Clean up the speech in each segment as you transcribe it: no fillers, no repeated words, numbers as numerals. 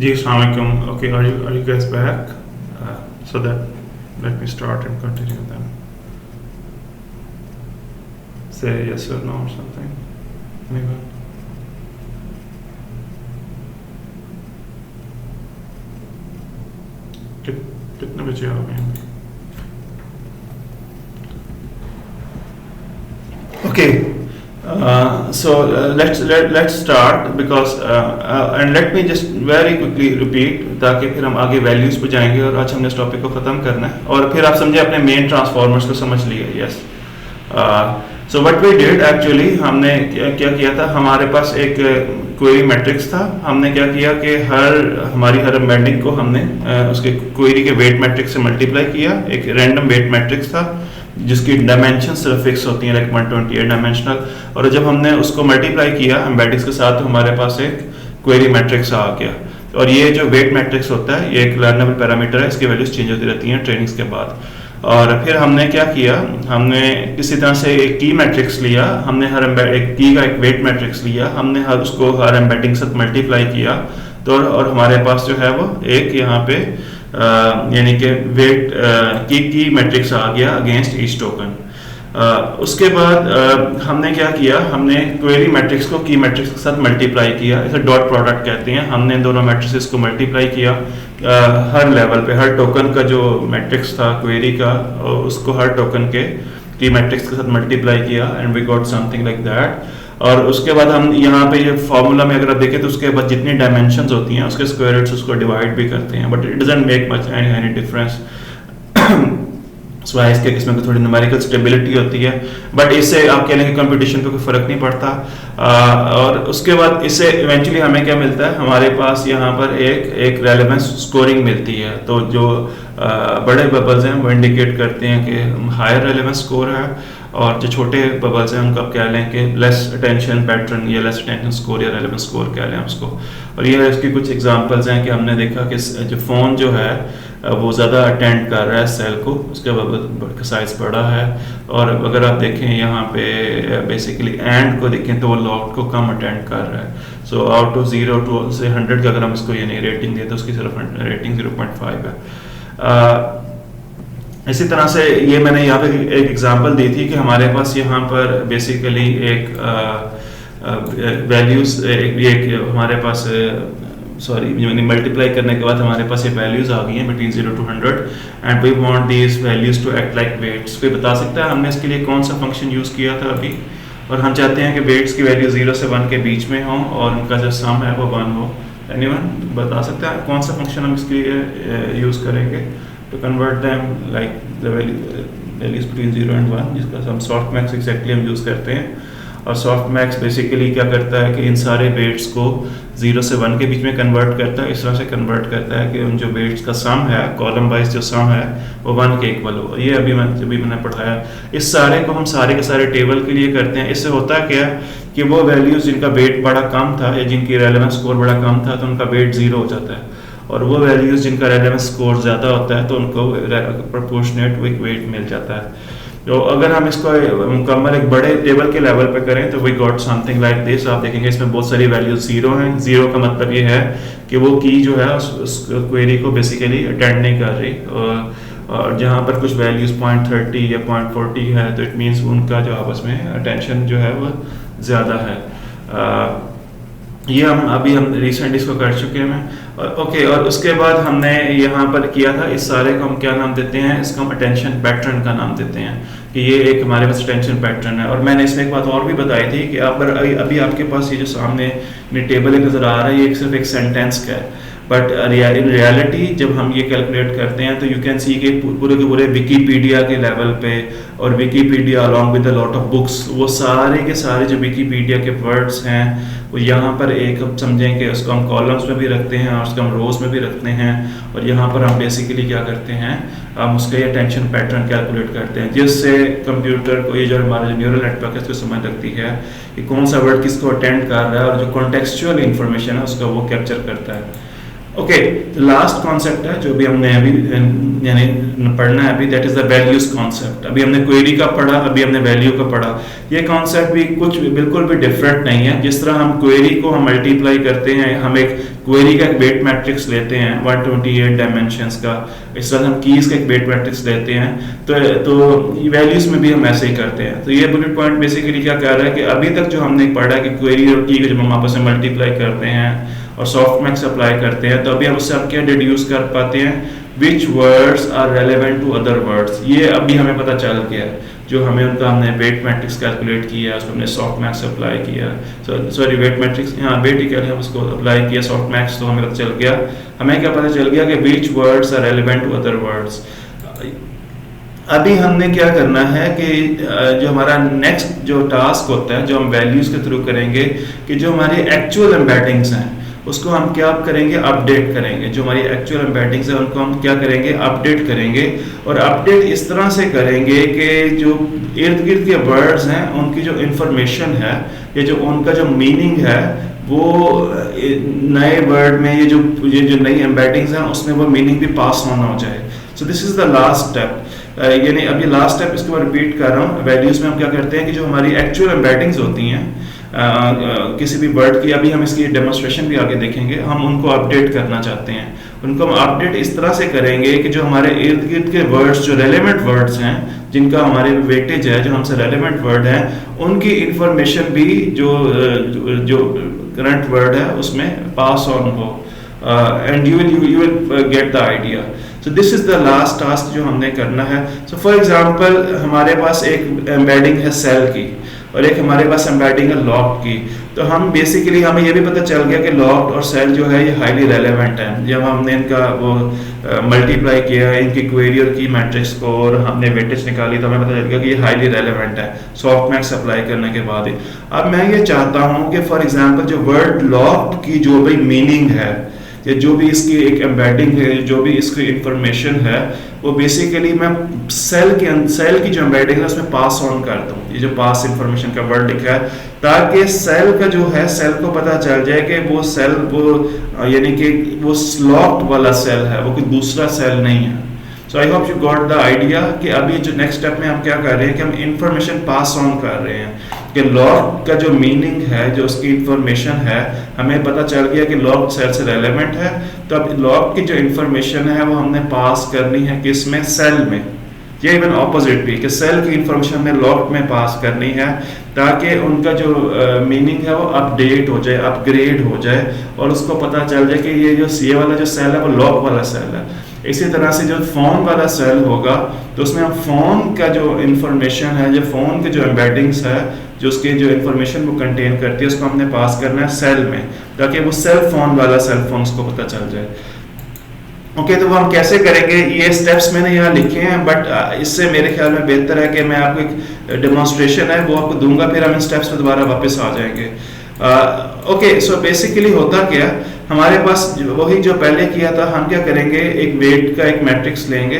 जी अस्सलाम वालेकुम. Okay, are you guys back? So that let me start and continue then. Say yes or no or something. Anyone? कितने बजे आ गए? Okay. Let's start because and let me just very quickly repeat ताकि फिर हम आगे values पे जाएंगे और आज हमने इस टॉपिक को ख़त्म करना है और फिर आप समझे अपने मेन ट्रांसफॉर्मर्स को समझ लिए. Yes. So what we did actually हमने क्या किया था, हमारे पास एक क्वेरी मैट्रिक्स था. हमने क्या किया कि हमारी हर एम्बेडिंग को हमने उसके क्वेरी के वेट मैट्रिक्स से मल्टीप्लाई किया. एक रैंडम वेट मैट्रिक्स था जिसकी डायमेंशन सिर्फ फिक्स होती हैं, लाइक 128 डायमेंशनल. और जब हमने उसको मल्टीप्लाई किया एम्बेडिक्स के साथ तो हमारे पास एक क्वेरी मैट्रिक्स आ गया. और ये जो वेट मैट्रिक्स होता है ये एक लर्नेबल पैरामीटर है, इसकी वैल्यूज चेंज होती रहती हैं ट्रेनिंग्स के बाद. और फिर हमने क्या किया, हमने किसी तरह से एक की मैट्रिक्स लिया, हमने एक की का एक वेट मैट्रिक्स लिया, हमने उसको हर एम्बेडिंग से मल्टीप्लाई किया. तो और हमारे पास जो है वो एक यहाँ पे यानी कि वेट की मैट्रिक्स आ गया अगेंस्ट ईच टोकन. उसके बाद हमने क्या किया, हमने क्वेरी मैट्रिक्स को की मैट्रिक्स के साथ मल्टीप्लाई किया. इसे डॉट प्रोडक्ट कहते हैं. हमने दोनों मैट्रिक्स को मल्टीप्लाई किया हर लेवल पे, हर टोकन का जो मैट्रिक्स था क्वेरी का उसको हर टोकन के की मैट्रिक्स के साथ मल्टीप्लाई किया and we got something like that. और उसके बाद हम यहाँ पे ये फॉर्मूला में अगर आप देखें तो उसके बाद जितनी डायमेंशंस होती हैं उसके स्क्वायर रूट्स उसको डिवाइड भी करते हैं, but it doesn't make much any difference. So इसके इसमें थोड़ी न्यूमेरिकल स्टेबिलिटी होती है, बट इससे आप कह लेंगे कंप्यूटेशन पे कोई फर्क नहीं पड़ता. और उसके बाद इससे इवेंचुअली हमें क्या मिलता है, हमारे पास यहाँ पर एक रेलेवेंस स्कोरिंग मिलती है. तो जो बड़े बबल्स हैं वो इंडिकेट करते हैं कि हायर रेलेवेंस स्कोर है, और जो छोटे बबल्स हैं उनको आप कह लें कि लेस अटेंशन पैटर्न या लेस अटेंशन स्कोर या रेलेवेंस स्कोर कह लें उसको. और ये इसकी कुछ एग्जांपल्स हैं कि हमने देखा कि जो फ़ोन जो है वो ज़्यादा अटेंड कर रहा है सेल को, उसका बबल का साइज़ बड़ा है. और अगर आप देखें यहाँ पे बेसिकली एंड को देखें तो वो लॉट को कम अटेंड कर रहा है. सो आउट ऑफ 0 to 100 का अगर हम इसको यानी रेटिंग दें तो उसकी सिर्फ रेटिंग 0.5 है. इसी तरह से ये मैंने यहाँ पे एक एग्जांपल दी थी कि हमारे पास यहाँ पर बेसिकली एक वैल्यूज एक हमारे पास मल्टीप्लाई करने के बाद हमारे पास ये वैल्यूज आ गई हैं between 0 to 100 and we want these values to act like weights. कोई बता सकता है हमने इसके लिए कौन सा फंक्शन यूज़ किया था अभी? और हम चाहते हैं कि वेट्स की वैल्यू 0 से 1 के बीच में हो और उनका जो सम है वो 1 हो. एनीवन बता सकता है कौन सा फंक्शन हम इसके लिए यूज़ करेंगे to convert them like the values between 0 and 1, जिसका हम softmax exactly हम यूज़ करते हैं. और softmax बेसिकली क्या करता है कि इन सारे वेट्स को 0 से 1 के बीच में कन्वर्ट करता है. इस तरह से कन्वर्ट करता है कि उन जो वेट्स का सम है, कॉलम वाइज जो सम है वो 1 के इक्वल हो. ये अभी मैंने पढ़ाया. इस सारे को हम सारे के सारे टेबल के लिए करते हैं. इससे होता है क्या कि वो वैल्यूज जिनका वेट बड़ा कम था या जिनकी रेलेवेंस स्कोर बड़ा कम था तो उनका वेट 0 हो जाता है, और वो वैल्यूज जिनका रेलेवेंस स्कोर ज़्यादा होता है तो उनको प्रोपोर्शनेट वेट मिल जाता है. तो अगर हम इसको मुकम्मल एक बड़े टेबल के लेवल पे करें तो we got something like this. आप देखेंगे इसमें बहुत सारी वैल्यूज 0 हैं. 0 का मतलब ये है कि वो की जो है उस क्वेरी को बेसिकली अटेंड नहीं कर रही. और जहाँ पर कुछ वैल्यूज 0.30 या 0.40 है तो इट मीन्स उनका जो आपस में अटेंशन जो है वो ज़्यादा है. ये हम रिसेंट इसको कर चुके हैं. ओके. और उसके बाद हमने यहाँ पर किया था, इस सारे को हम क्या नाम देते हैं, इसको हम अटेंशन पैटर्न का नाम देते हैं कि ये एक हमारे पास अटेंशन पैटर्न है. और मैंने इसमें एक बात और भी बताई थी कि अभी आपके पास ये जो सामने टेबल नज़र आ रहा है ये सिर्फ एक सेंटेंस का है, बट इन रियलिटी जब हम ये कैलकुलेट करते हैं तो यू कैन सी कि पूरे के पूरे विकीपीडिया के लेवल पे और Wikipedia along with a lot of books, वो सारे के सारे जो विकीपीडिया के वर्ड्स हैं वो यहाँ पर एक अब समझें कि उसको हम कॉलम्स में भी रखते हैं और उसको हम रोज में भी रखते हैं. और यहाँ पर हम बेसिकली क्या करते हैं, हम उसका ये अटेंशन पैटर्न कैलकुलेट करते हैं जिससे कंप्यूटर को ये जो हमारा जो न्यूरल नेटवर्क है उसको समझ लगती है कि कौन सा वर्ड किसको अटेंड कर रहा है और जो कॉन्टेक्चुअल इंफॉर्मेशन है उसका वो कैप्चर करता है. ओके, लास्ट कॉन्सेप्ट है जो भी हमने अभी यानी पढ़ना है अभी, that is the values concept. अभी हमने क्वेरी का पढ़ा, अभी हमने वैल्यू का पढ़ा। ये कॉन्सेप्ट भी कुछ बिल्कुल भी डिफरेंट नहीं है। जिस तरह हम क्वेरी को हम मल्टीप्लाई करते हैं, हम एक क्वेरी का एक वेट मैट्रिक्स लेते हैं 128 डायमेंशंस का, इस तरह हम कीज का एक वेट मैट्रिक्स लेते हैं, तो वैल्यूज में भी हम ऐसे ही करते हैं। तो ये बुलेट पॉइंट बेसिकली क्या कह रहा है कि अभी तक जो हमने पढ़ा कि क्वेरी और की जब हम आपस में मल्टीप्लाई करते हैं और सॉफ्टमैक्स अप्लाई करते हैं, तो अभी हम उससे हम क्या डिड्यूस कर पाते हैं, which words are relevant to other words. ये अभी हमें पता चल गया, जो हमें उनका हमने वेट मैट्रिक्स कैलकुलेट किया, उसको हमने सॉफ्टमैक्स अप्लाई किया, सॉरी वेट मैट्रिक्स, हाँ वेट ही कह रहे हैं, उसको अप्लाई किया सॉफ्टमैक्स, तो हमें पता चल गया, हमें क्या पता चल गया कि which words are relevant to other words. अभी हमने क्या करना है कि जो हमारा नेक्स्ट जो टास्क होता है, जो हम वैल्यूज के थ्रू करेंगे, कि जो हमारी एक्चुअल एम्बेडिंग्स हैं उसको हम क्या करेंगे, अपडेट करेंगे। जो हमारी एक्चुअल एम्बेडिंग्स है उनको हम क्या करेंगे, अपडेट करेंगे। और अपडेट इस तरह से करेंगे कि जो इर्द गिर्द के वर्ड्स हैं उनकी जो इंफॉर्मेशन है या जो उनका जो मीनिंग है वो नए वर्ड में ये जो नई एम्बेडिंग्स हैं उसमें वो मीनिंग भी पास ऑन हो जाए। So this is the last step. यानी अभी लास्ट स्टेप इसको मैं रिपीट कर रहा हूँ। वैल्यूज में हम क्या करते हैं कि जो हमारी एक्चुअल एम्बेडिंग्स होती हैं किसी भी वर्ड की, अभी हम इसकी डेमोन्स्ट्रेशन भी आगे देखेंगे, हम उनको अपडेट करना चाहते हैं। उनको हम अपडेट इस तरह से करेंगे कि जो हमारे इर्द गिर्द के वर्ड्स, जो रेलेवेंट वर्ड्स हैं, जिनका हमारे वेटेज है, जो हमसे रेलेवेंट वर्ड है, उनकी इंफॉर्मेशन भी जो करंट वर्ड है उसमें पास ऑन हो, and you will get the idea. So this is the last task जो हमने करना है। सो फॉर एग्जांपल हमारे पास एक एम्बेडिंग है सेल की और एक हमारे पास एम्बेडिंग है लॉक्ड की। तो हम बेसिकली हमें ये भी पता चल गया कि लॉक्ड और सेल जो है ये हाईली रेलेवेंट है। जब हमने इनका वो मल्टीप्लाई किया इनकी क्वेरी और की मैट्रिक्स को और हमने वेटेज निकाली तो हमें पता चल गया कि ये हाईली रेलेवेंट है सॉफ्टमैक्स अप्लाई करने के बाद ही। अब मैं ये चाहता हूँ कि फॉर एग्जांपल जो वर्ड लॉक्ड की जो भी मीनिंग है या जो भी इसकी एक एम्बेडिंग है, जो भी इसकी इंफॉर्मेशन है, वो बेसिकली मैं सेल की जो एम्बेडिंग है उसमें पास ऑन कर दूं। ये जो पास इंफॉर्मेशन का वर्ड लिखा है, ताकि सेल का जो है, सेल को पता चल जाए कि वो सेल यानी कि वो लॉक्ड वाला सेल है, वो कोई दूसरा सेल नहीं है। So I hope you got the idea कि अभी जो नेक्स्ट स्टेप में हम क्या कर रहे हैं कि हम इंफॉर्मेशन पास ऑन कर रहे हैं कि लॉक्ड का जो मीनिंग है, जो उसकी इंफॉर्मेशन है, हमें पता चल गया कि लॉक्ड सेल से रेलेवेंट है। तो अब लॉक्ड की जो इंफॉर्मेशन है वो हमने पास करनी है किस में, सेल में। ये इवन ऑपोजिट भी कि सेल की इंफॉर्मेशन में लॉक्ड में पास करनी है ताकि उनका जो मीनिंग है वो अपडेट हो जाए, अपग्रेड हो जाए और उसको पता चल जाए कि ये जो सी वाला जो सेल है वो लॉक वाला सेल है। इसी तरह से जो फोन वाला सेल होगा तो उसमें हम फोन का जो इंफॉर्मेशन है, जो फोन के जो एम्बेडिंग्स है, जो उसकी जो इंफॉर्मेशन वो कंटेन करती है, उसको हमने पास करना है सेल में, ताकि वो सेल फोन वाला सेल फोन उसको पता चल जाए। ओके, तो वो हम कैसे करेंगे, ये स्टेप्स मैंने यहाँ लिखे हैं, बट इससे मेरे ख्याल में बेहतर है कि मैं आपको एक डेमोन्स्ट्रेशन है वो आपको दूंगा, फिर हम इन स्टेप्स पे दोबारा वापस आ जाएंगे। ओके, सो बेसिकली होता क्या, हमारे पास वही जो पहले किया था, हम क्या करेंगे, एक वेट का एक मैट्रिक्स लेंगे,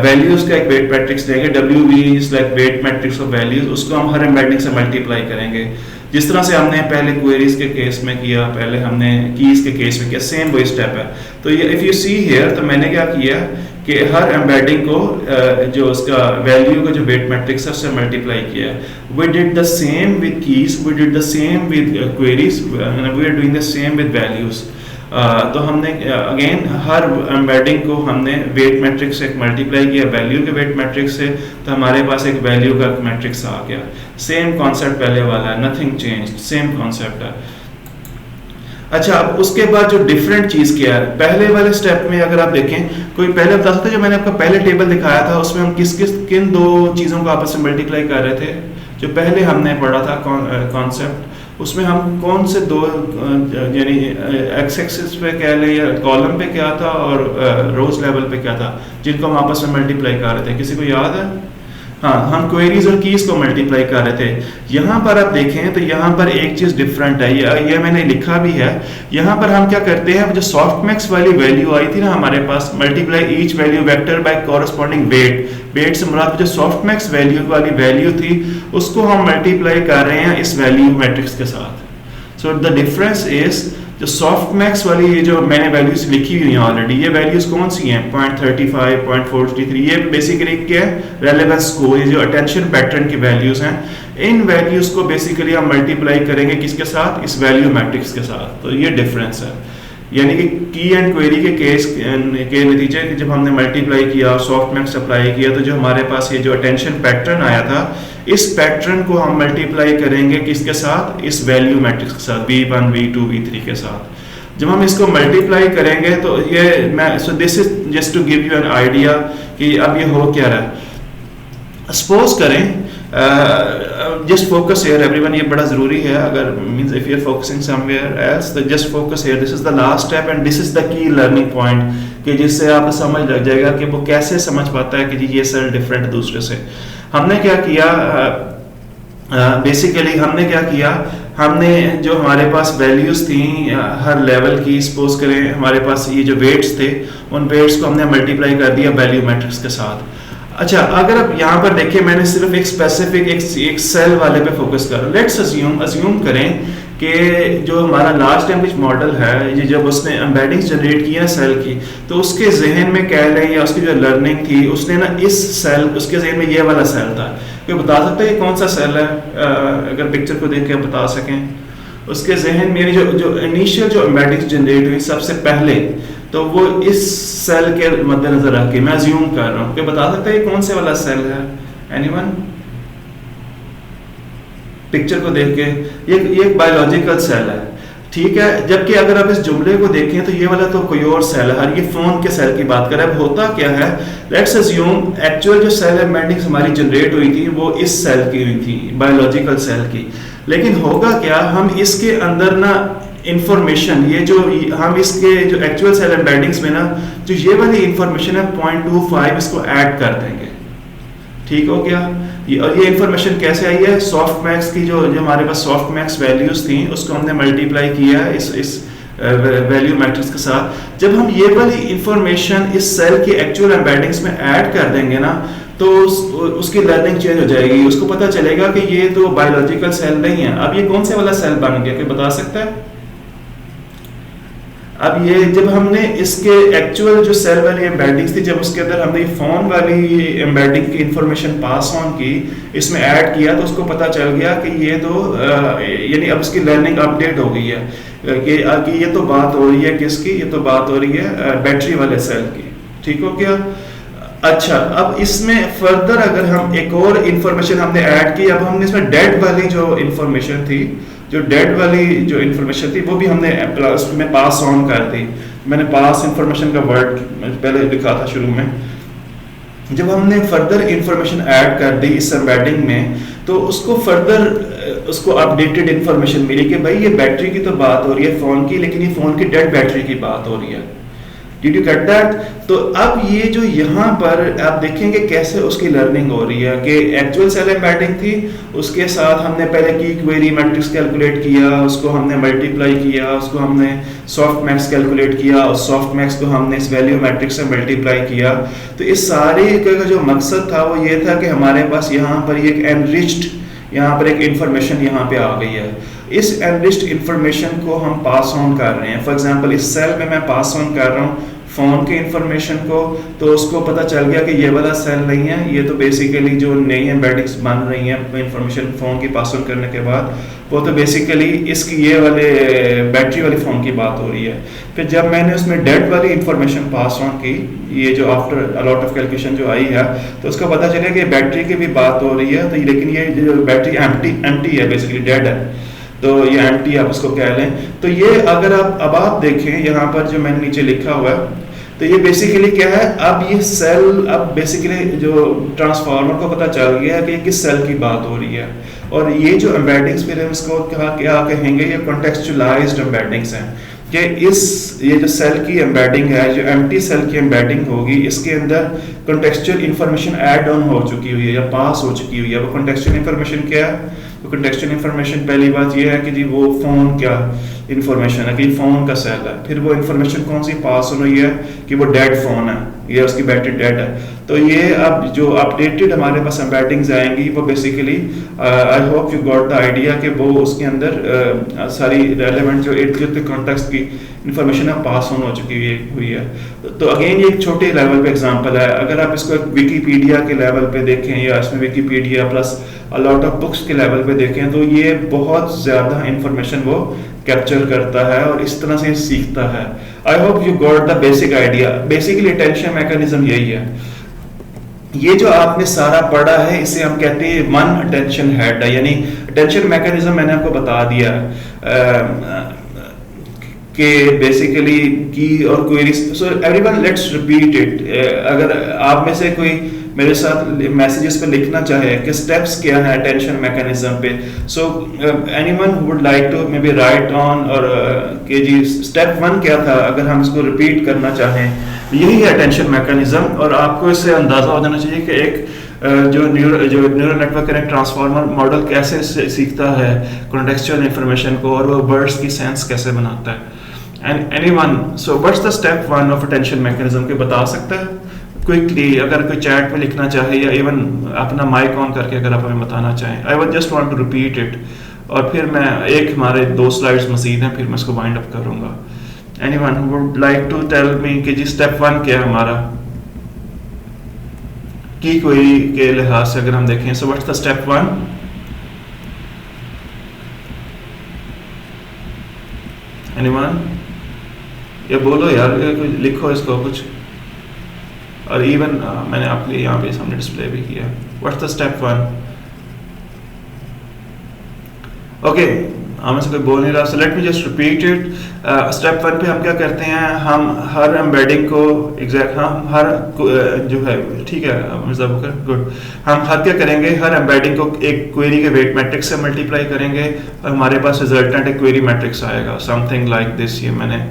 वैल्यूज का एक वेट मैट्रिक्स लेंगे, WV is like weight matrix of values, उसको हम हर एम्बेडिंग से मल्टीप्लाई करेंगे, जिस तरह से हमने पहले क्वेरीज के केस में किया, पहले हमने कीज के केस में किया, सेम वही स्टेप है। तो ये इफ यू सी हियर, तो मैंने क्या किया कि हर एम्बेडिंग को जो उसका वैल्यू का जो वेट मैट्रिक्स है उससे मल्टीप्लाई किया। We did the same with keys, we did the same with queries, we are doing the same with values. तो हमने अगेन हर एम्बेडिंग को हमने वेट मैट्रिक्स से मल्टीप्लाई किया वैल्यू के वेट मैट्रिक्स से, तो हमारे पास एक वैल्यू का मैट्रिक्स आ गया। सेम कॉन्सेप्ट पहले वाला है, नथिंग चेंज, सेम कॉन्सेप्ट है। अच्छा, अब उसके बाद जो डिफरेंट चीज क्या है, पहले वाले स्टेप में अगर आप देखें, कोई पहले बता सकते, जो मैंने आपको पहले टेबल दिखाया था उसमें हम किन दो चीजों को आपस में मल्टीप्लाई कर रहे थे, जो पहले हमने पढ़ा था कॉन्सेप्ट, उसमें हम कौन से दो यानी एक्स एक्सिस पे कह लें या कॉलम पे क्या था और रोज लेवल पे क्या था, जिनको हम आपस में मल्टीप्लाई कर रहे थे, किसी को याद है? हाँ, हम क्वेरीज और कीज को मल्टीप्लाई कर रहे थे। यहाँ पर आप देखें तो यहाँ पर एक चीज डिफरेंट है, ये मैंने लिखा भी है। यहाँ पर हम क्या करते हैं, जो सॉफ्टमैक्स वाली वैल्यू आई थी ना हमारे पास, multiply each value vector by corresponding weight, weight से मुराद जो सॉफ्टमैक्स वैल्यू वाली वैल्यू थी उसको हम मल्टीप्लाई कर रहे हैं इस वैल्यू मैट्रिक्स के साथ। सो द डिफरेंस इज जो सॉफ्ट मैक्स वाली ये जो मैंने वैल्यूज लिखी हुई हैं ऑलरेडी, ये वैल्यूज कौन सी हैं? 0.35, 0.43, ये बेसिकली क्या है? रेलेवेंस स्कोर, ये जो अटेंशन पैटर्न की वैल्यूज हैं, इन वैल्यूज को बेसिकली हम मल्टीप्लाई करेंगे किसके साथ? इस वैल्यू मैट्रिक्स के साथ। तो ये डिफरेंस है, यानी कि की एंड क्वेरी के केस के नतीजे कि जब हमने मल्टीप्लाई किया, सॉफ्ट मैक्स अप्लाई किया, तो जो हमारे पास ये जो अटेंशन पैटर्न आया था, इस पैटर्न को हम मल्टीप्लाई करेंगे किसके साथ? इस वैल्यू मैट्रिक्स के साथ, V1, V2, V3 के साथ। जब हम इसको मल्टीप्लाई करेंगे तो ये मैं this is just to give you an idea कि अब ये हो क्या रहा है। सपोज करें, जस्ट फोकस हियर एवरीवन, ये बड़ा जरूरी है, अगर means if you are focusing somewhere else तो just focus here, this is the last step and this is the key learning point, कि जिससे आपको समझ लग जाएगा कि वो कैसे समझ पाता है कि जी ये सेल डिफरेंट है दूसरे से। हमने क्या किया, बेसिकली हमने क्या किया, हमने जो हमारे पास वैल्यूज थी हर लेवल की, सपोज करें हमारे पास ये जो वेट्स थे, उन वेट्स को हमने मल्टीप्लाई कर दिया वैल्यू मैट्रिक्स के साथ। अच्छा, अगर आप यहाँ पर देखिए, मैंने सिर्फ एक स्पेसिफिक एक सेल वाले पे फोकस कर, लेट्स अज्यूम करें कि जो हमारा लार्ज लैंग्वेज मॉडल है, ये जब उसने एम्बेडिंग्स जनरेट की है सेल की, तो उसके जहन में कह लें या उसकी जो लर्निंग थी, उसने ना इस सेल, उसके जहन में ये वाला सेल था। कोई बता सकता है ये कौन सा सेल है? अगर पिक्चर को देख के बता सकें, उसके जहन में जो इनिशियल जो एम्बेडिंग्स जनरेट हुई सबसे पहले, तो वो इस सेल के मद्देनजर रख के मैं अज्यूम कर रहा हूँ। कोई बता सकता है ये कौन से वाला सेल है? एनीवन? पिक्चर को देख के ये एक बायोलॉजिकल सेल है, ठीक है। जबकि अगर आप इस जुमले को देखें तो ये वाला तो कोई और सेल है, ये फोन के सेल की बात कर रहा है। अब होता क्या है, लेट्स अज्यूम एक्चुअल जो सेल एम्बेडिंग्स हमारी जनरेट हुई थी वो इस सेल की हुई थी, बायोलॉजिकल सेल की। लेकिन होगा क्या, हम इसके अंदर ना इंफॉर्मेशन, ये जो हम इसके जो एक्चुअल सेल एम्बेडिंग्स में ना जो ये वाली इंफॉर्मेशन है 0.25 इसको ऐड कर देंगे, ठीक हो गया। और ये इंफॉर्मेशन कैसे आई है? सॉफ्ट मैक्स की जो हमारे पास सॉफ्ट मैक्स वैल्यूज थी, उसको हमने मल्टीप्लाई किया इस वैल्यू मैट्रिक्स के साथ। जब हम ये वाली इंफॉर्मेशन इस सेल की एक्चुअल एम्बेडिंग्स में ऐड कर देंगे ना, तो उसकी लर्निंग चेंज हो जाएगी, उसको पता चलेगा कि ये तो बायोलॉजिकल सेल नहीं है। अब ये कौन से वाला सेल बन गया, कोई बता सकता है? अब ये जब हमने इसके एक्चुअल जो सेल वाली एम्बेडिंग्स थी, जब उसके अंदर हमने फोन वाली एम्बेडिंग की इंफॉर्मेशन पास ऑन की, इसमें ऐड किया, तो उसको पता चल गया कि ये तो यानी अब उसकी लर्निंग अपडेट हो गई है कि ये तो बात हो रही है किसकी, ये तो बात हो रही है बैटरी वाले सेल की, ठीक हो गया। अच्छा, अब इसमें फर्दर अगर हम एक और इंफॉर्मेशन हमने ऐड की, अब हमने इसमें डेड वाली जो इंफॉर्मेशन थी, जो डेड वाली जो इंफॉर्मेशन थी, वो भी हमने प्लस में पास ऑन कर दी। मैंने पास इंफॉर्मेशन का वर्ड पहले लिखा था शुरू में। जब हमने फर्दर इंफॉर्मेशन ऐड कर दी इस एम्बेडिंग में, तो उसको फर्दर उसको अपडेटेड इंफॉर्मेशन मिली कि भाई ये बैटरी की तो बात हो रही है फोन की, लेकिन ये फोन की डेड बैटरी की बात हो रही है। Did you get that? तो अब ये जो यहाँ पर आप देखेंगे कैसे उसकी लर्निंग हो रही है कि एक्चुअल सेल एम्बेडिंग थी, उसके साथ हमने पहले की क्वेरी मैट्रिक्स कैलकुलेट किया, उसको हमने मल्टीप्लाई किया, उसको हमने सॉफ्ट मैक्स कैलकुलेट किया, और सॉफ्ट मैक्स को हमने इस वैल्यू मैट्रिक्स से मल्टीप्लाई किया। तो इस सारे का जो मकसद था वो ये था कि हमारे पास यहाँ पर एक एनरिच्ड, यहाँ पर एक इंफॉर्मेशन यहाँ पे आ गई है। इस एनरिच्ड इंफॉर्मेशन को हम पास ऑन कर रहे हैं। फॉर एग्जांपल इस सेल में मैं पास ऑन कर रहा हूँ फोन के इंफॉर्मेशन को, तो उसको पता चल गया कि ये वाला सेल नहीं है, ये तो बेसिकली जो नई एम्बेडिंग्स बन रही हैं इंफॉर्मेशन फोन की पास ऑन करने के बाद, वो तो बेसिकली इसकी ये वाले बैटरी वाली फोन की बात हो रही है। फिर जब मैंने उसमें डेड वाली इंफॉर्मेशन पास ऑन की, ये जो after a lot of calculation जो आई है, तो उसका पता चलेगा कि बैटरी की भी बात हो रही है, तो लेकिन ये जो बैटरी एम्प्टी है, बेसिकली डेड है, तो ये एम्प्टी आप उसको कह लें। तो ये अगर अब आप देखें यहाँ पर जो मैंने नीचे लिखा हुआ है, तो ये बेसिकली क्या है, अब ये सेल, अब बेसिकली जो ट्रांसफार्मर को पता चल गया है कि किस सेल की बात हो रही है। और ये जो एम्बेडिंग्स फिर हम इसको क्या कहेंगे, ये कॉन्टेक्चुअलाइज्ड एम्बेडिंग्स हैं कि ये जो सेल की एम्बेडिंग है, जो एम्प्टी सेल की एम्बेडिंग होगी, इसके अंदर कॉन्टेक्चुअल इंफॉर्मेशन ऐड ऑन हो चुकी हुई है या पास हो चुकी हुई है। वो कॉन्टेक्चुअल इंफॉर्मेशन क्या है? तो कॉन्टेक्चुअल इंफॉर्मेशन पहली बात ये है कि जी वो फोन क्या इंफॉर्मेशन है कि फोन का सेल है। फिर वो इंफॉर्मेशन कौन सी पास हो रही है कि वो डेड फोन है, ये उसकी बैटरी डेड है। तो ये अब जो अपडेटेड हमारे पास एम्बेडिंग्स आएंगी वो basically I hope you got the idea कि वो उसके अंदर सारी रेलेवेंट जो इर्द गिर्द कॉन्टेक्स्ट की इंफॉर्मेशन है पास ऑन हो चुकी हुई है। तो अगेन ये एक छोटे लेवल पे एग्जांपल है। अगर आप इसको विकीपीडिया के लेवल पे देखें या इसमें Wikipedia plus a lot of books के लेवल पे देखें तो ये बहुत ज़्यादा इंफॉर्मेशन वो कैप्चर करता है और इस तरह से सीखता है। आई hope you got the basic idea. Basically attention mechanism यही है। ये जो आपने सारा पढ़ा है इसे हम कहते हैं वन अटेंशन हेड है, यानी अटेंशन मैकेनिज्म मैंने आपको बता दिया कि बेसिकली की और query. So everyone let's repeat it. अगर आप में से कोई मेरे साथ मैसेजेस पे लिखना चाहे कि स्टेप्स क्या है अटेंशन मैकेनिज्म पे, so anyone who would like to maybe right on और कि जी स्टेप 1 क्या था, अगर हम इसको रिपीट करना चाहें यही है अटेंशन मैकेनिज्म। और आपको इससे अंदाजा हो जाना चाहिए कि एक जो neural network connect transformer model कैसे सीखता है कॉन्टेक्सचुअल इंफॉर्मेशन को और वो वर्ड्स की सेंस कैसे बनाता है। And anyone so what's the step 1 of attention mechanism के बता सकता है क्विकली, अगर कोई चैट में लिखना चाहे या इवन अपना माइक ऑन करके अगर आप हमें बताना चाहें। I would just want to repeat it और फिर मैं एक हमारे 2 स्लाइड्स मजीद हैं फिर मैं इसको वाइंड अप करूंगा। Anyone who would like to tell me कि जी स्टेप 1 क्या है हमारा की क्वेरी के लिहाज से अगर हम देखें। So what's the step 1? Anyone ये बोलो यार, लिखो इसको कुछ। और इवन मैंने आपके लिए यहाँ पे सामने डिस्प्ले भी किया। What's the step 1? ओके, हमें से कोई बोल नहीं रहा, so let me just repeat it. Step 1 पे हम क्या करते हैं, हम हर एम्बेडिंग को हम हर जो है, ठीक है मिर्जा बकर, गुड, हम हर क्या करेंगे, हर एम्बेडिंग को एक क्वेरी के वेट मैट्रिक्स से मल्टीप्लाई करेंगे और हमारे पास रिजल्टेंट एक क्वेरी मैट्रिक्स आएगा समथिंग लाइक दिस। ये मैंने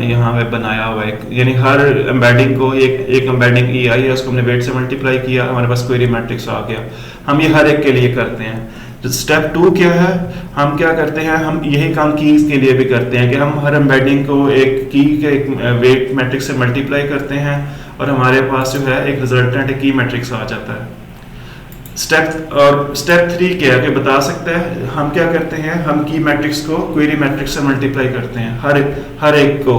यहाँ पे बनाया हुआ है, यानी हर एम्बेडिंग को एक एम्बेडिंग ई आई है उसको हमने वेट से मल्टीप्लाई किया, हमारे पास क्वेरी मैट्रिक्स आ गया। हम ये हर एक के लिए करते हैं। स्टेप 2 क्या है, हम क्या करते हैं, हम यही काम कीज के लिए भी करते हैं कि हम हर एम्बेडिंग को एक की के एक वेट मैट्रिक्स से मल्टीप्लाई करते हैं और हमारे पास जो है एक रिजल्टेंट एक की मैट्रिक्स आ जाता है। स्टेप 3 क्या है कि बता सकता है, हम क्या करते हैं, हम की मैट्रिक्स को क्वेरी मैट्रिक्स से मल्टीप्लाई करते हैं, हर एक को,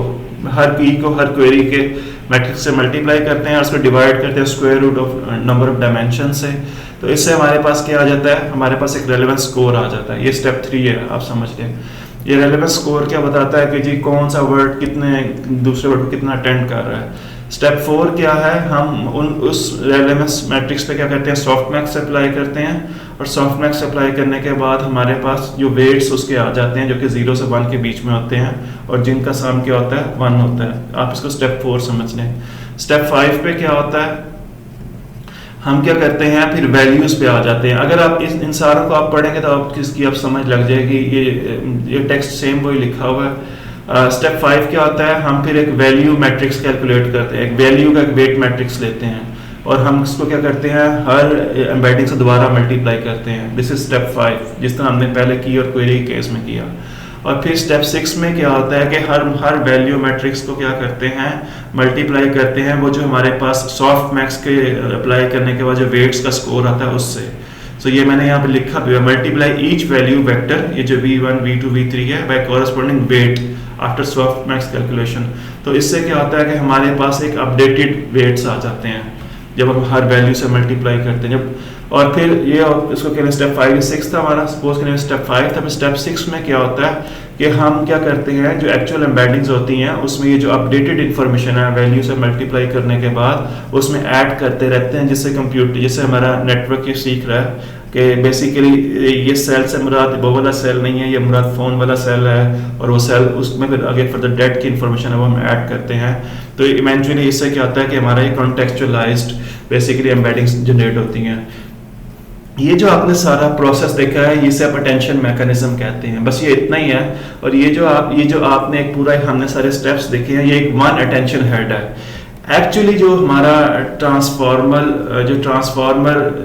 हर की को हर क्वेरी के मैट्रिक्स से मल्टीप्लाई करते हैं और उसको डिवाइड करते हैं square root of number of dimension से। तो इससे हमारे पास क्या आ जाता है, हमारे पास एक रेलेवेंस स्कोर आ जाता है। ये स्टेप 3 है, आप समझ लें। ये रेलेवेंस स्कोर क्या बताता है कि जी कौन सा वर्ड कितने दूसरे वर्ड को कितना अटेंड कर रहा है। स्टेप 4 क्या है, हम उस रेलेवेंस मैट्रिक्स पे क्या करते हैं, सॉफ्ट मैक्स अप्लाई करते हैं और सॉफ्ट मैक्स अप्लाई करने के बाद हमारे पास जो वेट्स उसके आ जाते हैं जो कि 0 से 1 के बीच में होते हैं और जिनका सम क्या होता है 1 होता है। आप इसको स्टेप 4 समझ लें। स्टेप 5 पे क्या होता है, हम क्या करते हैं, फिर वैल्यूज पे आ जाते हैं। अगर आप इन सारों को आप पढ़ेंगे तो आप इसकी आप समझ लग जाएगी, ये टेक्स्ट सेम वही लिखा हुआ है। स्टेप 5 क्या होता है, हम फिर एक वैल्यू मैट्रिक्स कैलकुलेट करते हैं, एक वैल्यू का एक वेट मैट्रिक्स लेते हैं और हम इसको क्या करते हैं, हर एम्बेडिंग से दोबारा मल्टीप्लाई करते हैं। दिस इज स्टेप 5, जिस तरह हमने पहले की और क्वेरी केस में किया। और फिर स्टेप 6 में क्या होता है कि हर वैल्यू मैट्रिक्स को क्या करते हैं, मल्टीप्लाई करते हैं वो जो हमारे पास सॉफ्ट मैक्स के अप्लाई करने के बाद जो वेट्स का स्कोर आता है उससे। सो ये मैंने यहाँ पे लिखा भी है, मल्टीप्लाई ईच वैल्यू वेक्टर, ये जो v1 v2 v3 है, by corresponding weight after softmax calculation. तो इससे क्या होता है कि हमारे पास एक अपडेटेड वेट्स आ जाते हैं जब हम हर वैल्यू से मल्टीप्लाई करते हैं। जब और फिर ये इसको कहते हैं स्टेप 5 6 था हमारा, सपोज करें स्टेप 5 था। स्टेप 6 में क्या होता है कि हम क्या करते हैं, जो एक्चुअल एम्बेडिंग्स होती हैं उसमें ये जो अपडेटेड इन्फॉर्मेशन है वैल्यू से मल्टीप्लाई करने के बाद उसमें ऐड करते रहते हैं, जिससे कंप्यूटर, जैसे हमारा नेटवर्क ये सीख रहा है कि बेसिकली ये सेल से मुराद वो वाला सेल नहीं है, ये मुराद फ़ोन वाला सेल है और वो सेल उसमें फिर आगे फर्दर डेट की इन्फॉर्मेशन है वो हम ऐड करते हैं। तो इवेंचुअली इससे क्या होता है कि हमारा ये कॉन्टेक्चुअलाइज्ड बेसिकली एम्बेडिंग्स जनरेट होती हैं। ये जो आपने सारा प्रोसेस देखा है ये सब अटेंशन मैकेनिज्म कहते हैं, बस ये इतना ही है। और ये जो आपने एक पूरा हमने सारे स्टेप्स देखे हैं, ये एक वन अटेंशन हेड है। एक्चुअली जो हमारा ट्रांसफॉर्मर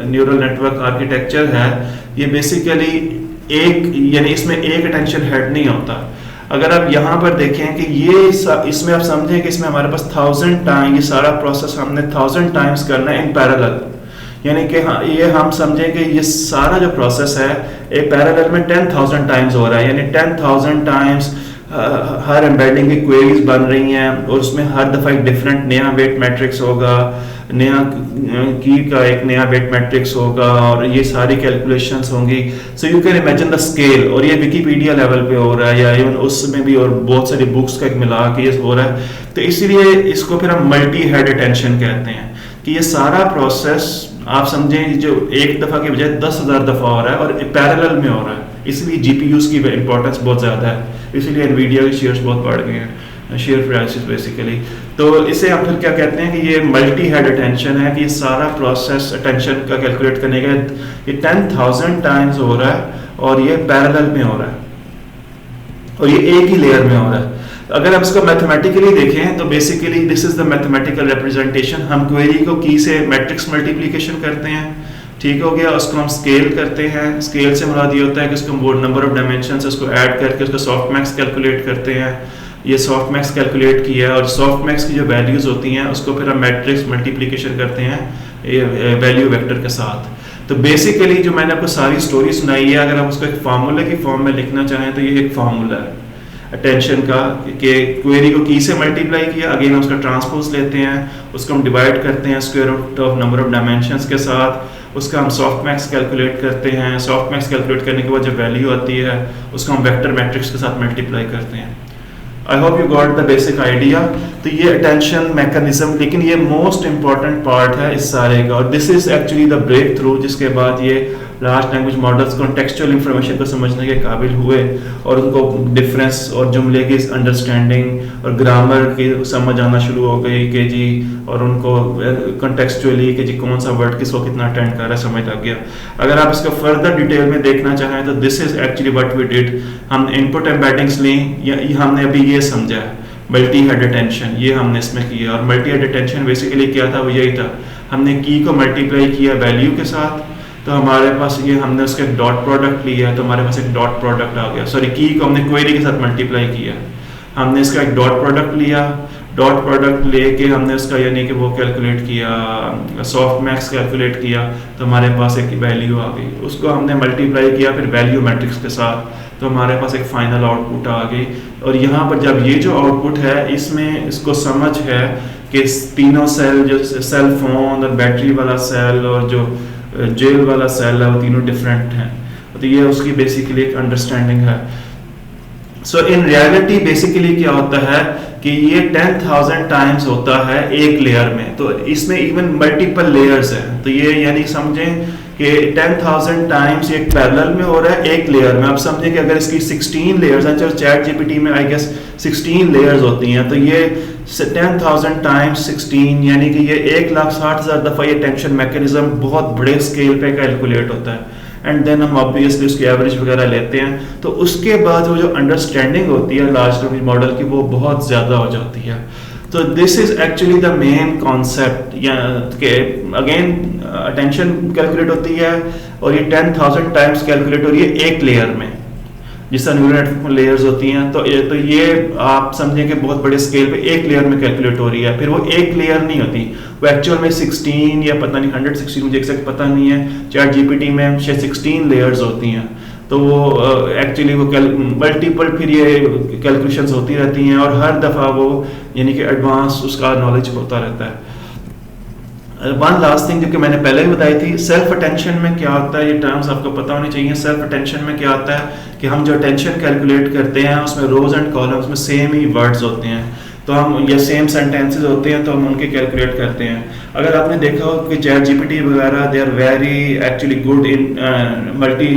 न्यूरल नेटवर्क आर्किटेक्चर है, ये बेसिकली यानी इसमें एक अटेंशन हेड नहीं होता। अगर आप यहाँ पर देखें कि ये इसमें आप समझें कि इसमें हमारे पास 1000 टाइम, ये सारा प्रोसेस हमने 1000 टाइम्स करना है इन पैरेलल, यानी कि हाँ, ये हम समझें कि ये सारा जो प्रोसेस है एक पैरेलल में 10,000 टाइम्स हो रहा है, यानी 10,000 टाइम्स हर एम्बेडिंग की क्वेरीज बन रही हैं और उसमें हर दफ़ा एक डिफरेंट नया वेट मैट्रिक्स होगा, नया की का एक नया वेट मैट्रिक्स होगा और ये सारी कैलकुलेशंस होंगी। So you can imagine the scale, और ये विकीपीडिया लेवल पे हो रहा है या इवन उसमें भी, और बहुत सारी बुक्स का एक मिला के ये हो रहा है। तो इसीलिए इसको फिर हम मल्टी हेड अटेंशन कहते हैं कि ये सारा प्रोसेस आप समझें जो एक दफ़ा के बजाय 10,000 दफ़ा हो रहा है और पैरेलल में हो रहा है, इसलिए जीपीयूज की इंपॉर्टेंस बहुत ज़्यादा है, इसीलिए एनवीडिया के शेयर्स बहुत बढ़ गए हैं, शेयर प्राइसेस बेसिकली। तो इसे हम फिर क्या कहते हैं कि ये मल्टी हेड अटेंशन है, कि ये सारा प्रोसेस अटेंशन का कैलकुलेट करने का ये 10,000 टाइम्स हो रहा है और ये पैरेलल में हो रहा है और ये एक ही लेयर में हो रहा है। अगर हम इसको मैथमेटिकली देखें तो basically this is the mathematical representation. हम क्वेरी को की से मैट्रिक्स मल्टीप्लिकेशन करते हैं, ठीक हो गया, उसको हम स्केल करते हैं, स्केल से मुराद ये होता है कि उसको नंबर ऑफ डायमेंशन उसको ऐड करके उसका सॉफ्ट मैक्स कैलकुलेट करते हैं। ये सॉफ्ट मैक्स कैलकुलेट किया है और सॉफ्ट मैक्स की जो वैल्यूज होती हैं उसको फिर हम मैट्रिक्स मल्टीप्लिकेशन करते हैं वैल्यू वेक्टर के साथ। तो बेसिकली जो मैंने आपको सारी स्टोरी सुनाई है, अगर आप उसको एक फार्मूले की फॉर्म में लिखना चाहें तो ये एक फार्मूला है अटेंशन का, कि क्वेरी को की से मल्टीप्लाई किया, अगेन उसका ट्रांसपोज लेते हैं, उसको हम डिवाइड करते हैं square root of number of dimensions के साथ, उसका हम सॉफ्ट मैक्स कैलकुलेट करते हैं, सॉफ्ट मैक्स कैलकुलेट करने के बाद जो वैल्यू आती है उसको हम वेक्टर मैट्रिक्स के साथ मल्टीप्लाई करते हैं। आई hope you got the basic idea. तो ये अटेंशन मैकेनिज्म, लेकिन ये मोस्ट इंपॉर्टेंट पार्ट है इस सारे का, और this is actually the breakthrough जिसके बाद ये large language models contextual information को समझने के काबिल हुए और उनको डिफरेंस और जुमले की अंडरस्टैंडिंग और ग्रामर की समझ आना शुरू हो गई कि जी, और उनको कॉन्टेक्चुअली कि जी कौन सा वर्ड किसको कितना अटेंड कर रहा है समझ लग गया। अगर आप इसको फर्दर डिटेल में देखना चाहें तो this is actually what we did. हम इनपुट एम्बेडिंग्स ली, हमने अभी ये समझा है मल्टी हेड अटेंशन, ये हमने इसमें किया। और मल्टी हेड अटेंशन बेसिकली क्या था, वो यही था, हमने की को मल्टीप्लाई किया वैल्यू के साथ, तो हमारे पास ये हमने उसका डॉट प्रोडक्ट लिया है, तो हमारे पास एक डॉट प्रोडक्ट आ गया। सॉरी, की को हमने क्वेरी के साथ मल्टीप्लाई किया, हमने इसका एक डॉट प्रोडक्ट लिया, डॉट प्रोडक्ट लेके हमने उसका यानी कि वो कैलकुलेट किया, सॉफ्ट मैक्स कैलकुलेट किया, तो हमारे पास एक वैल्यू आ गई, उसको हमने मल्टीप्लाई किया फिर वैल्यू मैट्रिक्स के साथ, तो हमारे पास एक फाइनल आउटपुट आ गई। और यहाँ पर जब ये जो आउटपुट है इसमें इसको समझ है कि तीनों सेल, जो सेल फोन और बैटरी वाला सेल और जो जेल वाला सेल है, वो तीनों डिफरेंट हैं, तो ये उसकी बेसिकली एक अंडरस्टैंडिंग है। सो इन रियलिटी बेसिकली क्या होता है कि ये 10,000 टाइम्स होता है एक लेयर में, तो इसमें इवन मल्टीपल लेयर्स हैं, तो ये यानी समझें कि 10,000 टाइम्स एक पैरेलल में हो रहा है एक लेयर में। आप समझें कि अगर इसकी 16 लेयर्स हैं, चलो चैट जीपीटी में आई गेस 16 लेयर्स होती हैं, तो ये 10,000 टाइम्स 16 यानी कि ये 1,60,000 दफ़ा ये टेंशन मैकेनिज्म बहुत बड़े स्केल पे कैलकुलेट होता है। एंड देन हम ऑब्वियसली उसकी एवरेज वगैरह लेते हैं, तो उसके बाद वो जो अंडरस्टैंडिंग होती है लार्ज लैंग्वेज मॉडल की वो बहुत ज़्यादा हो जाती है। तो this is actually the main concept, या कि अगेन अटेंशन कैलकुलेट होती है और ये 10,000 टाइम्स कैलकुलेट हो रही है एक लेयर में, जिस तरह न्यूरल नेटवर्क लेयर्स होती हैं, तो ये आप समझें कि बहुत बड़े स्केल पे एक लेयर में कैलकुलेट हो रही है। फिर वो एक लेयर नहीं होती, वो एक्चुअल में 16 या पता नहीं 116, मुझे एग्जैक्ट पता नहीं है, चैट जीपीटी में 16 लेयर्स होती हैं, तो वो एक्चुअली वो मल्टीपल फिर ये कैलकुलेशंस होती रहती हैं और हर दफ़ा वो यानी कि एडवांस उसका नॉलेज होता रहता है। वन लास्ट थिंग जो कि मैंने पहले भी बताई थी, सेल्फ अटेंशन में क्या होता है, ये टर्म्स आपको पता होनी चाहिए। सेल्फ अटेंशन में क्या होता है कि हम जो अटेंशन कैलकुलेट करते हैं उसमें रोज एंड कॉलम्स में सेम ही वर्ड्स होते हैं, तो हम या सेम सेंटेंसेस होते हैं तो हम उनके कैलकुलेट करते हैं। अगर आपने देखा हो कि चैट जीपीटी वगैरह they are very actually good in multi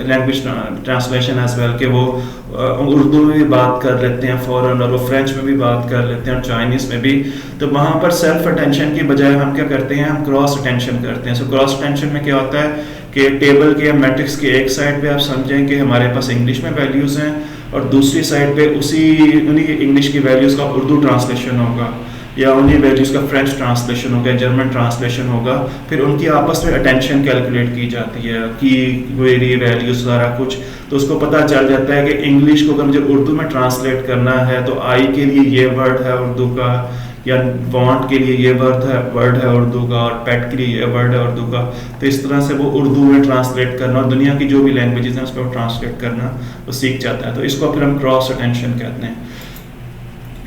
language translation as well, कि वो उर्दू में भी बात कर लेते हैं फ़ौरन और वो फ्रेंच में भी बात कर लेते हैं और चाइनीज़ में भी। तो वहाँ पर सेल्फ अटेंशन की बजाय हम क्या करते हैं, हम क्रॉस अटेंशन करते हैं। सो क्रॉस अटेंशन में क्या होता है कि टेबल के मैट्रिक्स के एक साइड पे आप समझें कि हमारे पास इंग्लिश में वैल्यूज़ हैं और दूसरी साइड पे उन्हीं इंग्लिश की वैल्यूज़ का उर्दू ट्रांसलेशन होगा। या उन्हीं वैल्यूज़ का फ्रेंच ट्रांसलेशन होगा, जर्मन ट्रांसलेशन होगा, फिर उनकी आपस में अटेंशन कैलकुलेट की जाती है कि क्वेरी वैल्यू सारा कुछ, तो उसको पता चल जाता है कि इंग्लिश को अगर मुझे उर्दू में ट्रांसलेट करना है तो आई के लिए ये वर्ड है उर्दू का, या वांट के लिए ये वर्ड है उर्दू का, और पेट के लिए ये वर्ड है उर्दू का। तो इस तरह से वो उर्दू में ट्रांसलेट करना और दुनिया की जो भी लैंग्वेजेस हैं उस पर ट्रांसलेट करना वो सीख जाता है। तो इसको फिर हम क्रॉस अटेंशन कहते हैं।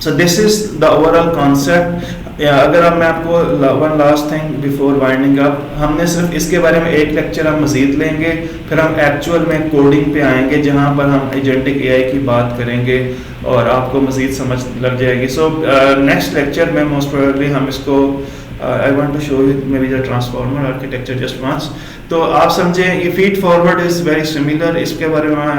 So this is the overall concept. अगर अब मैं आपको one last thing before winding up, हमने सिर्फ इसके बारे में एक लेक्चर हम मज़ीद लेंगे, फिर हम एक्चुअल में कोडिंग पे आएंगे जहाँ पर हम एजेंटिक एआई की बात करेंगे और आपको मज़ीद समझ लग जाएगी। सो नेक्स्ट लेक्चर में मोस्ट प्रोबेबली हम इसको I want to show you maybe the transformer architecture just once. तो आप समझें ये feed forward is very similar, इसके बारे में मैं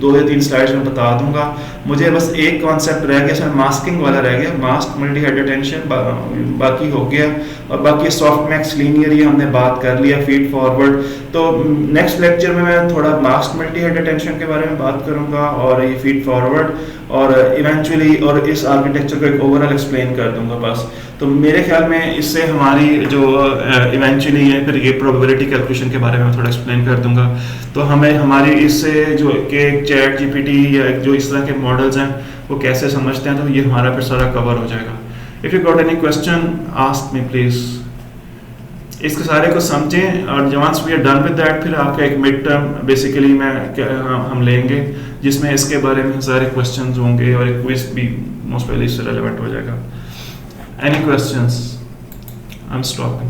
2 या 3 स्लाइड्स में बता दूंगा। मुझे बस एक कॉन्सेप्ट रह गया, इसमें मास्किंग वाला रह गया, मास्क मल्टी हेड अटेंशन बाकी हो गया, और बाकी सॉफ्ट मैक्स लीनियर ये हमने बात कर लिया, फीड फॉरवर्ड। तो नेक्स्ट लेक्चर में मैं थोड़ा मास्क मल्टी हेड अटेंशन के बारे में बात करूंगा और ये फीड फॉरवर्ड, और इवेंचुअली और इस आर्किटेक्चर को एक ओवरऑल एक्सप्लेन कर दूंगा बस। तो मेरे ख्याल में इससे हमारी जो इवेंचुअली है फिर ये प्रोबेबिलिटी कैलकुलेशन के बारे में मैं थोड़ा एक्सप्लेन कर दूंगा। तो हमें हमारी इससे जो कि चैट जीपीटी या जो इस तरह के मॉडल्स हैं वो कैसे समझते हैं, तो ये हमारा फिर सारा कवर हो जाएगा। If you got any question ask me please. इसके सारे को समझें, और once we are done with that फिर आपका एक मिड टर्म बेसिकली हम लेंगे जिसमें इसके बारे में सारे क्वेश्चंस होंगे और एक क्विज भी मोस्ट पहले इससे रेलेवेंट हो जाएगा। Any questions? I'm stopping.